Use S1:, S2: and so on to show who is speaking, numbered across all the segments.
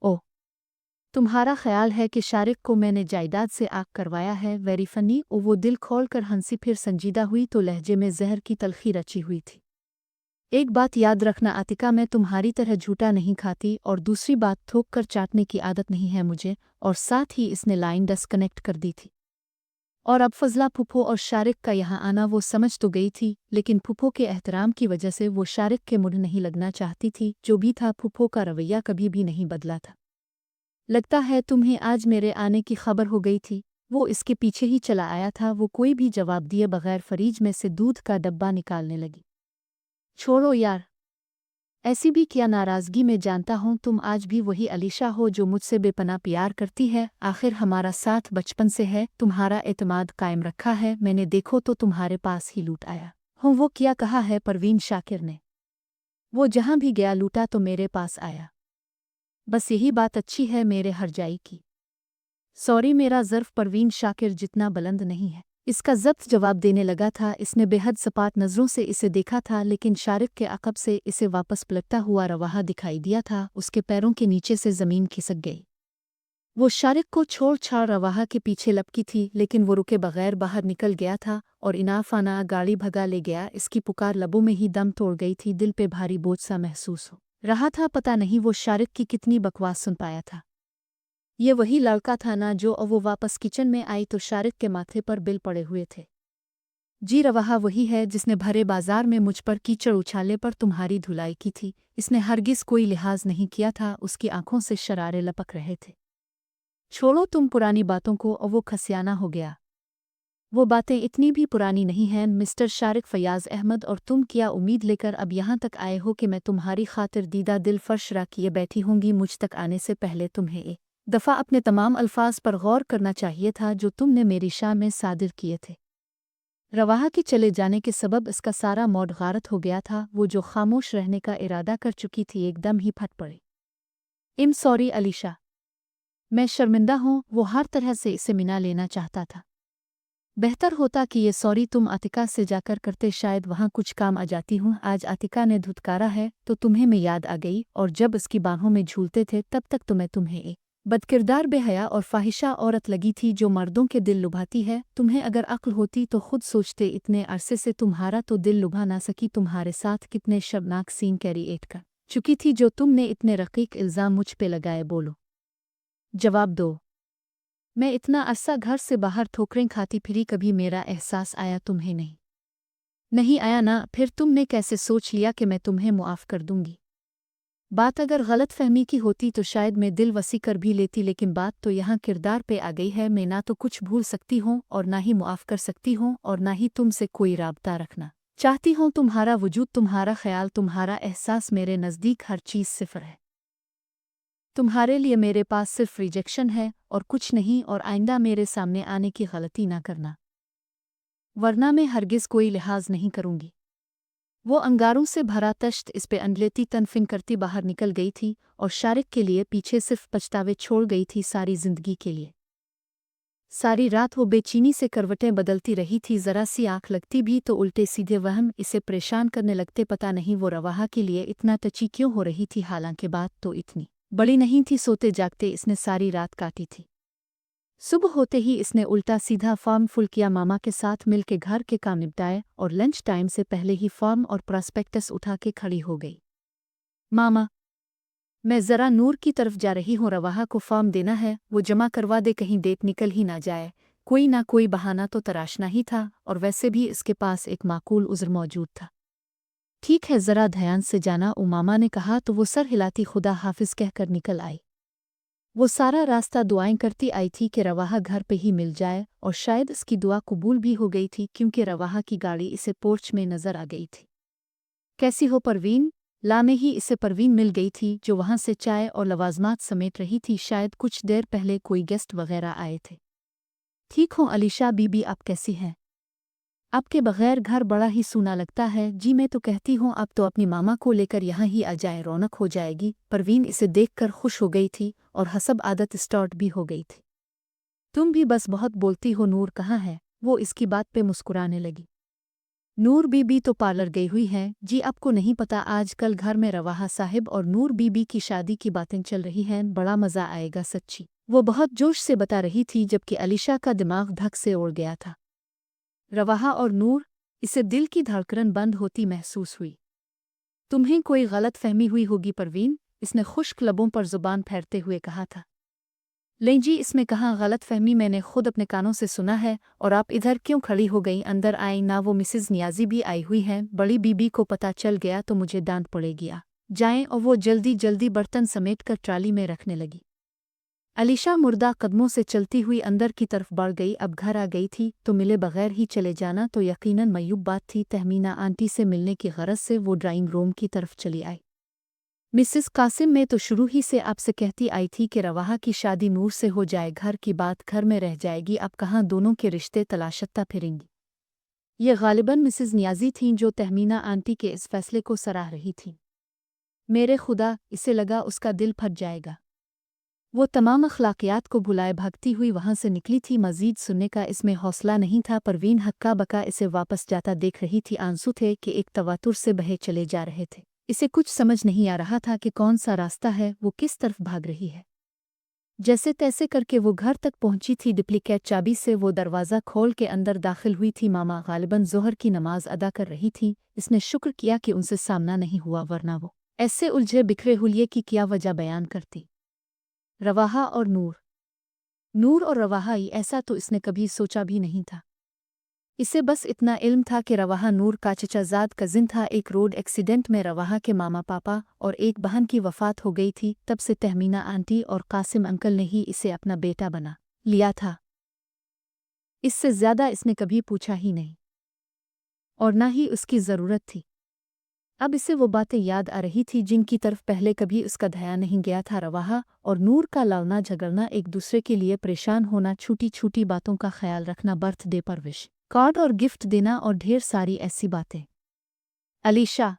S1: ओह, तुम्हारा ख्याल है कि शारिक को मैंने जायदाद से आग करवाया है? Very funny. ओ वो दिल खोल कर हंसी, फिर संजीदा हुई तो लहजे में जहर की तलखी रची हुई थी। एक बात याद रखना आतिका, मैं तुम्हारी तरह झूठा नहीं खाती, और दूसरी बात, थोक कर चाटने की आदत नहीं है मुझे। और साथ ही इसने लाइन डिस्कनेक्ट कर दी थी। और अब फजला फूफो और शारिक का यहाँ आना वो समझ तो गई थी, लेकिन फूफो के एहतराम की वजह से वो शारिक के मुंह नहीं लगना चाहती थी। जो भी था, फूफो का रवैया कभी भी नहीं बदला था। लगता है तुम्हें आज मेरे आने की खबर हो गई थी। वो इसके पीछे ही चला आया था। वो कोई भी जवाब दिए बगैर फ्रिज में से दूध का डब्बा निकालने लगी। छोड़ो यार, ऐसी भी क्या नाराज़गी, में जानता हूँ तुम आज भी वही अलीशा हो जो मुझसे बेपनाह प्यार करती है। आखिर हमारा साथ बचपन से है, तुम्हारा एतमाद कायम रखा है मैंने, देखो तो तुम्हारे पास ही लूट आया हूँ। वो क्या कहा है परवीन शाकिर ने? वो जहाँ भी गया लूटा तो मेरे पास आया। बस यही बात अच्छी है मेरे हरजाई की। सॉरी, मेरा ज़र्फ परवीन शाकिर जितना बुलंद नहीं है। इसका ज़ब्त जवाब देने लगा था। इसने बेहद सपाट नज़रों से इसे देखा था, लेकिन शारिक के अक़ब से इसे वापस पलटता हुआ रवाहा दिखाई दिया था। उसके पैरों के नीचे से ज़मीन खिसक गई। वो शारिक को छोड़ छाड़ रवाहा के पीछे लपकी थी, लेकिन वो रुके बगैर बाहर निकल गया था और इनाफाना गाड़ी भगा ले गया। इसकी पुकार लबों में ही दम तोड़ गई थी। दिल पे भारी बोझ सा महसूस हो रहा था। पता नहीं वो शारिक की कितनी बकवास सुन पाया था। ये वही लड़का था ना जो वो वापस किचन में आई तो शारिक के माथे पर बिल पड़े हुए थे। जी, रवाहा वही है जिसने भरे बाजार में मुझ पर कीचड़ उछाले पर तुम्हारी धुलाई की थी। इसने हरगिज़ कोई लिहाज नहीं किया था। उसकी आंखों से शरारे लपक रहे थे। छोड़ो तुम पुरानी बातों को, और वो खसियाना हो गया। वो बातें इतनी भी पुरानी नहीं हैं मिस्टर शारिक फयाज़ अहमद, और तुम क्या उम्मीद लेकर अब यहाँ तक आए हो कि मैं तुम्हारी खातिर दीदा दिल फर्श रा किए बैठी होंगी? मुझ तक आने से पहले तुम्हें एक दफ़ा अपने तमाम अल्फाज पर गौर करना चाहिए था जो तुमने मेरी शान में सादिर किए थे। रवाहा के चले जाने के सबब इसका सारा मौड गारत हो गया था। वो जो खामोश रहने का इरादा कर चुकी थी एकदम ही फट पड़ी। इम सॉरी अलीशा, मैं शर्मिंदा हूँ। वो हर तरह से इसे मिला लेना चाहता था। बेहतर होता कि ये सॉरी तुम आतिका से जाकर करते, शायद वहाँ कुछ काम आ जाती हूँ। आज आतिका ने धुतकारा है तो तुम्हें मैं याद आ गई, और जब इसकी बाहों में झूलते थे तब तक तो मैं तुम्हें एक बदकिरदार, बेहया और फाहिशा औरत लगी थी जो मर्दों के दिल लुभाती है। तुम्हें अगर अक्ल होती तो खुद सोचते, इतने अरसे से तुम्हारा तो दिल लुभा ना सकी। तुम्हारे साथ कितने शर्मनाक सीन कैरिएट कर चुकी थी जो तुमने इतने रकीक इल्ज़ाम मुझ पे लगाए। बोलो, जवाब दो। मैं इतना अरसा घर से बाहर ठोकरें खाती फिरी, कभी मेरा एहसास आया तुम्हें नहीं? नहीं आया ना? फिर तुमने कैसे सोच लिया कि मैं तुम्हें मुआफ़ कर दूंगी? बात अगर गलत फहमी की होती तो शायद मैं दिल वसी कर भी लेती, लेकिन बात तो यहाँ किरदार पे आ गई है। मैं ना तो कुछ भूल सकती हूँ और ना ही मुआफ़ कर सकती हूँ, और ना ही तुमसे कोई राबता रखना चाहती हूँ। तुम्हारा वजूद, तुम्हारा ख्याल, तुम्हारा एहसास मेरे नज़दीक हर चीज़ सिफ़र है। तुम्हारे लिए मेरे पास सिर्फ रिजेक्शन है और कुछ नहीं, और आइंदा मेरे सामने आने की गलती ना करना, वरना मैं हरगिज़ कोई लिहाज नहीं करूँगी। वो अंगारों से भरा तश्त इस पे अंडलेती तनफिन करती बाहर निकल गई थी, और शारिक के लिए पीछे सिर्फ पछतावे छोड़ गई थी सारी जिंदगी के लिए। सारी रात वो बेचैनी से करवटें बदलती रही थी। ज़रा सी आँख लगती भी तो उल्टे सीधे वहम इसे परेशान करने लगते। पता नहीं वो रवाहा के लिए इतना टची क्यों हो रही थी, हालांकि बात तो इतनी बड़ी नहीं थी। सोते जागते इसने सारी रात काटी थी। सुबह होते ही इसने उल्टा सीधा फॉर्म फुल किया, मामा के साथ मिल के घर के काम निपटाए, और लंच टाइम से पहले ही फॉर्म और प्रॉस्पेक्टस उठा के खड़ी हो गई। मामा, मैं ज़रा नूर की तरफ जा रही हूँ, रवाहा को फॉर्म देना है, वो जमा करवा दे, कहीं डेट निकल ही ना जाए। कोई ना कोई बहाना तो तराशना ही था, और वैसे भी इसके पास एक माकूल उज़्र मौजूद था। ठीक है, ज़रा ध्यान से जाना, मामा ने कहा तो वो सर हिलाती खुदा हाफिज़ कहकर निकल आई। वो सारा रास्ता दुआएं करती आई थी कि रवाहा घर पे ही मिल जाए, और शायद इसकी दुआ कबूल भी हो गई थी, क्योंकि रवाहा की गाड़ी इसे पोर्च में नज़र आ गई थी। कैसी हो परवीन? ला में ही इसे परवीन मिल गई थी, जो वहाँ से चाय और लवाजमात समेट रही थी। शायद कुछ देर पहले कोई गेस्ट वगैरह आए थे। ठीक हो अलीशा बीबी, आप कैसी हैं? आपके बगैर घर बड़ा ही सूना लगता है। जी, मैं तो कहती हूँ आप तो अपनी मामा को लेकर यहाँ ही आ जाए, रौनक हो जाएगी। परवीन इसे देखकर खुश हो गई थी और हसब आदत स्टार्ट भी हो गई थी। तुम भी बस बहुत बोलती हो, नूर कहाँ है? वो इसकी बात पे मुस्कुराने लगी। नूर बीबी तो पार्लर गई हुई है जी, आपको नहीं पता आजकल घर में रवाहा साहिब और नूर बीबी की शादी की बातें चल रही हैं, बड़ा मज़ा आएगा सच्ची। वो बहुत जोश से बता रही थी जबकि अलीशा का दिमाग धक से उड़ गया था। रवाहा और नूर, इसे दिल की धड़कन बंद होती महसूस हुई। तुम्हें कोई गलत फहमी हुई होगी परवीन, इसने खुश्क लबों पर जुबान फेरते हुए कहा था। लें जी, इसमें कहाँ गलत फहमी, मैंने खुद अपने कानों से सुना है। और आप इधर क्यों खड़ी हो गई? अंदर आई ना, वो मिसेज़ नियाज़ी भी आई हुई हैं। बड़ी बीबी को पता चल गया तो मुझे डांट पड़ेगी। आ जाएं। और वो जल्दी जल्दी बर्तन समेट कर ट्राली में रखने लगी। अलीशा मुर्दा कदमों से चलती हुई अंदर की तरफ बढ़ गई। अब घर आ गई थी तो मिले बगैर ही चले जाना तो यकीनन मयूब बात थी। तहमीना आंटी से मिलने की गरज से वो ड्राइंग रूम की तरफ चली आई। मिसेस कासिम, मैं तो शुरू ही से आपसे कहती आई थी कि रवाहा की शादी नूर से हो जाए, घर की बात घर में रह जाएगी। अब कहाँ दोनों के रिश्ते तलाशता फिरेंगी। ये गालिबन मिसेस नियाज़ी थीं जो तहमीना आंटी के इस फैसले को सराह रही थीं। मेरे खुदा, इसे लगा उसका दिल फट जाएगा। वो तमाम अखलाकियात को भुलाए भागती हुई वहाँ से निकली थी। मज़ीद सुनने का इसमें हौसला नहीं था। परवीन हक्का बका इसे वापस जाता देख रही थी। आंसू थे कि एक तवातुर से बहे चले जा रहे थे। इसे कुछ समझ नहीं आ रहा था कि कौन सा रास्ता है, वो किस तरफ भाग रही है। जैसे तैसे करके वो घर तक पहुंची थी। डुप्लीकेट चाबी से वो दरवाज़ा खोल के अंदर दाखिल हुई थी। मामा गालिबन ज़ोहर की नमाज अदा कर रही थी। इसने शुक्र किया कि उनसे सामना नहीं हुआ, वरना वो ऐसे उलझे बिखरे हुलिये की क्या वजह बयान करती। रवाहा और नूर, नूर और रवाहा, ऐसा तो इसने कभी सोचा भी नहीं था। इसे बस इतना इल्म था कि रवाहा नूर का चचाजाद कजिन था। एक रोड एक्सीडेंट में रवाहा के मामा पापा और एक बहन की वफ़ात हो गई थी। तब से तहमीना आंटी और कासिम अंकल ने ही इसे अपना बेटा बना लिया था। इससे ज़्यादा इसने कभी पूछा ही नहीं और न ही उसकी ज़रूरत थी। अब इसे वो बातें याद आ रही थी जिनकी तरफ पहले कभी उसका ध्यान नहीं गया था। रवाहा और नूर का लड़ना झगड़ना, एक दूसरे के लिए परेशान होना, छोटी छोटी बातों का ख्याल रखना, बर्थडे पर विश कार्ड और गिफ्ट देना और ढेर सारी ऐसी बातें। अलीशा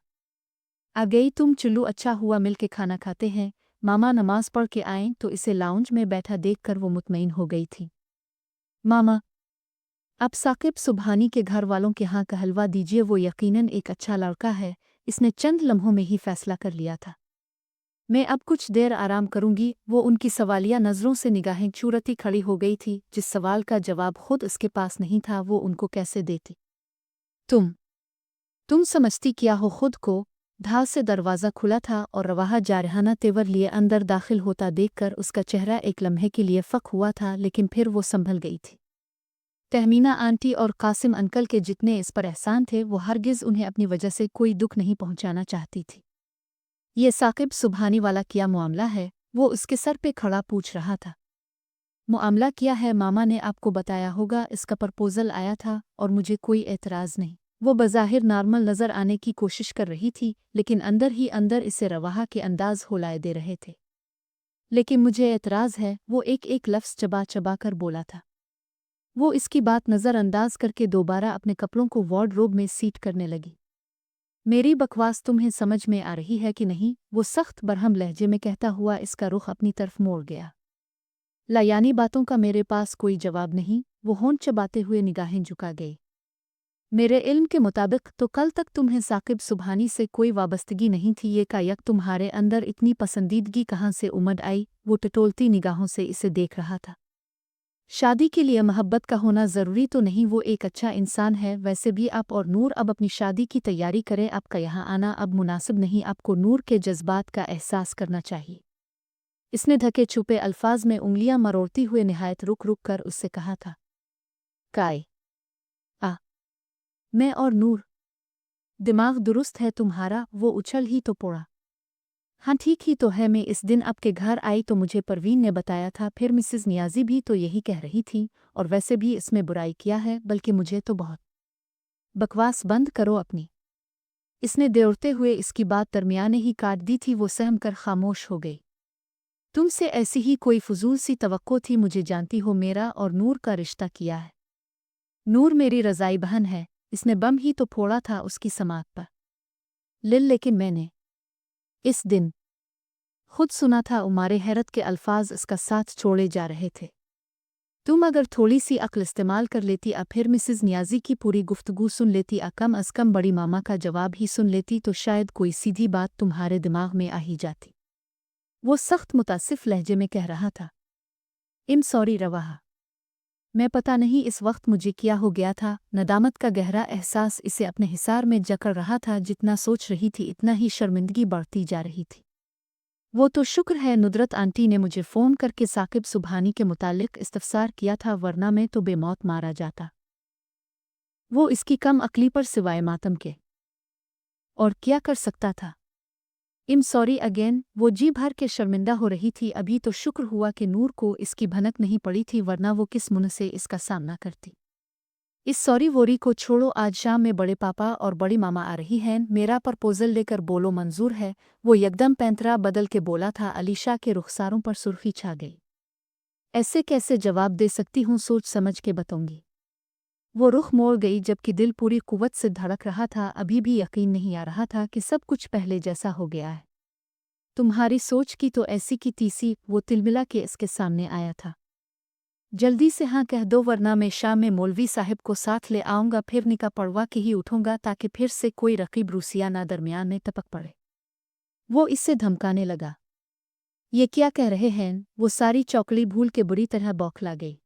S1: आ गई तुम? चुल्लू, अच्छा हुआ मिल के खाना खाते हैं। मामा नमाज पढ़ के आए तो इसे लाउंज में बैठा देखकर वो मुतमईन हो गई थी। मामा, अब साकिब सुबहानी के घर वालों के यहाँ कहलवा दीजिए, वो यकीनन एक अच्छा लड़का है। इसने चंद लम्हों में ही फैसला कर लिया था। मैं अब कुछ देर आराम करूंगी। वो उनकी सवालिया नज़रों से निगाहें चूरती खड़ी हो गई थी। जिस सवाल का जवाब खुद उसके पास नहीं था वो उनको कैसे देती। तुम समझती क्या हो खुद को? धाल से दरवाज़ा खुला था और रवाहा जारहाना तेवर लिए अंदर दाखिल होता देखकर उसका चेहरा एक लम्हे के लिए फ़क हुआ था, लेकिन फिर वो संभल गई थी। तहमीना आंटी और कासिम अंकल के जितने इस पर एहसान थे, वो हरगिज़ उन्हें अपनी वजह से कोई दुख नहीं पहुंचाना चाहती थी। ये साकिब सुबहानी वाला क्या मामला है? वो उसके सर पे खड़ा पूछ रहा था। मामला क्या है? मामा ने आपको बताया होगा, इसका प्रपोज़ल आया था और मुझे कोई एतराज़ नहीं। वो बज़ाहिर नॉर्मल नज़र आने की कोशिश कर रही थी, लेकिन अंदर ही अंदर इसे रवाहा के अंदाज़ होलाए दे रहे थे। लेकिन मुझे एतराज़ है, वो एक एक लफ्ज़ चबा चबा कर बोला था। वो इसकी बात नज़रअंदाज करके दोबारा अपने कपड़ों को वार्डरोब में सीट करने लगी। मेरी बकवास तुम्हें समझ में आ रही है कि नहीं? वो सख्त बरहम लहजे में कहता हुआ इसका रुख अपनी तरफ मोड़ गया। लायानी बातों का मेरे पास कोई जवाब नहीं। वो होंठ चबाते हुए निगाहें झुका गई। मेरे इल्म के मुताबिक तो कल तक तुम्हें साकिब सुबहानी से कोई वाबस्तगी नहीं थी। ये कायक तुम्हारे अंदर इतनी पसंदीदगी कहाँ से उमड़ आई? वो टटोलती निगाहों से इसे देख रहा था। शादी के लिए मोहब्बत का होना ज़रूरी तो नहीं, वो एक अच्छा इंसान है। वैसे भी आप और नूर अब अपनी शादी की तैयारी करें। आपका यहाँ आना अब मुनासिब नहीं। आपको नूर के जज्बात का एहसास करना चाहिए। इसने ढके छुपे अल्फाज में उंगलियां मरोड़ती हुए निहायत रुक रुक कर उससे कहा था। काय आ मैं और नूर, दिमाग दुरुस्त है तुम्हारा? वो उछल ही तो पड़ा। हाँ ठीक ही तो है। मैं इस दिन आपके घर आई तो मुझे परवीन ने बताया था, फिर मिसेस नियाज़ी भी तो यही कह रही थी। और वैसे भी इसमें बुराई किया है, बल्कि मुझे तो बहुत। बकवास बंद करो अपनी। इसने देवड़ते हुए इसकी बात दरमियाने ही काट दी थी। वो सहम कर खामोश हो गई। तुमसे ऐसी ही कोई फजूल सी तवक्को थी? मुझे जानती हो, मेरा और नूर का रिश्ता किया है। नूर मेरी रज़ाई बहन है। इसने बम ही तो फोड़ा था उसकी समात पर। लेकिन मैंने इस दिन खुद सुना था। उमारे हैरत के अल्फाज इसका साथ छोड़े जा रहे थे। तुम अगर थोड़ी सी अक्ल इस्तेमाल कर लेती फिर मिसेस नियाज़ी की पूरी गुफ्तगू सुन लेती कम अज़ कम बड़ी मामा का जवाब ही सुन लेती तो शायद कोई सीधी बात तुम्हारे दिमाग में आ ही जाती। वो सख्त मुतासिफ लहजे में कह रहा था। इम सॉरी रवाहा। मैं पता नहीं इस वक्त मुझे क्या हो गया था। नदामत का गहरा एहसास इसे अपने हिसार में जकड़ रहा था। जितना सोच रही थी इतना ही शर्मिंदगी बढ़ती जा रही थी। वो तो शुक्र है नुदरत आंटी ने मुझे फ़ोन करके साकिब सुबहानी के मुतालिक इस्तफसार किया था, वरना मैं तो बेमौत मारा जाता। वो इसकी कम अक्ली पर सिवाय मातम के और क्या कर सकता था। इम सॉरी अगेन। वो जी भर के शर्मिंदा हो रही थी। अभी तो शुक्र हुआ कि नूर को इसकी भनक नहीं पड़ी थी, वरना वो किस मुंह से इसका सामना करती। इस सॉरी वोरी को छोड़ो, आज शाम में बड़े पापा और बड़ी मामा आ रही हैं। मेरा प्रपोजल लेकर बोलो मंजूर है। वो यकदम पैंतरा बदल के बोला था। अलीशा के रुखसारों पर सुर्खी छा गई। ऐसे कैसे जवाब दे सकती हूँ, सोच समझ के बताऊंगी। वो रुख मोड़ गई जबकि दिल पूरी कुव्वत से धड़क रहा था। अभी भी यकीन नहीं आ रहा था कि सब कुछ पहले जैसा हो गया है। तुम्हारी सोच की तो ऐसी की तीसी। वो तिलमिला के इसके सामने आया था। जल्दी से हाँ कह दो, वरना मैं शाम में मौलवी साहिब को साथ ले आऊँगा, फिर निकाह पढ़वा के ही उठूँगा ताकि फिर से कोई रकीब रूसिया ना दरमियान में टपक पड़े। वो इससे धमकाने लगा। ये क्या कह रहे हैं? वो सारी चौकड़ी भूल के बुरी तरह बौखला गई।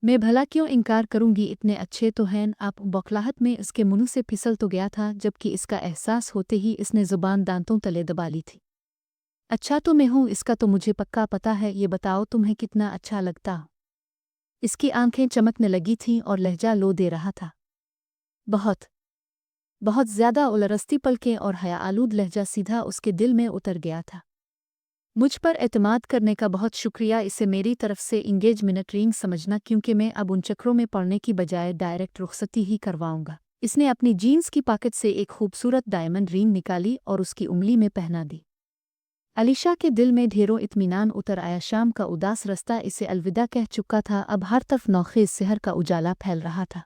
S1: मैं भला क्यों इनकार करूँगी, इतने अच्छे तो हैं आप। बौखलाहट में इसके मुंह से फिसल तो गया था, जबकि इसका एहसास होते ही इसने ज़ुबान दांतों तले दबा ली थी। अच्छा तो मैं हूँ, इसका तो मुझे पक्का पता है। ये बताओ तुम्हें कितना अच्छा लगता। इसकी आंखें चमकने लगी थीं और लहजा लो दे रहा था। बहुत बहुत ज़्यादा। उलरस्ती पलकें और हया आलूद लहजा सीधा उसके दिल में उतर गया था। मुझ पर एतमाद करने का बहुत शुक्रिया। इसे मेरी तरफ से इंगेजमेंट रिंग समझना, क्योंकि मैं अब उन चक्रों में पड़ने की बजाय डायरेक्ट रुखसती ही करवाऊंगा। इसने अपनी जीन्स की पॉकेट से एक खूबसूरत डायमंड रिंग निकाली और उसकी उंगली में पहना दी। अलीशा के दिल में ढेरों इत्मीनान उतर आया। शाम का उदास रास्ता इसे अलविदा कह चुका था। अब हर तरफ नौखेज़ सहर का उजाला फैल रहा था।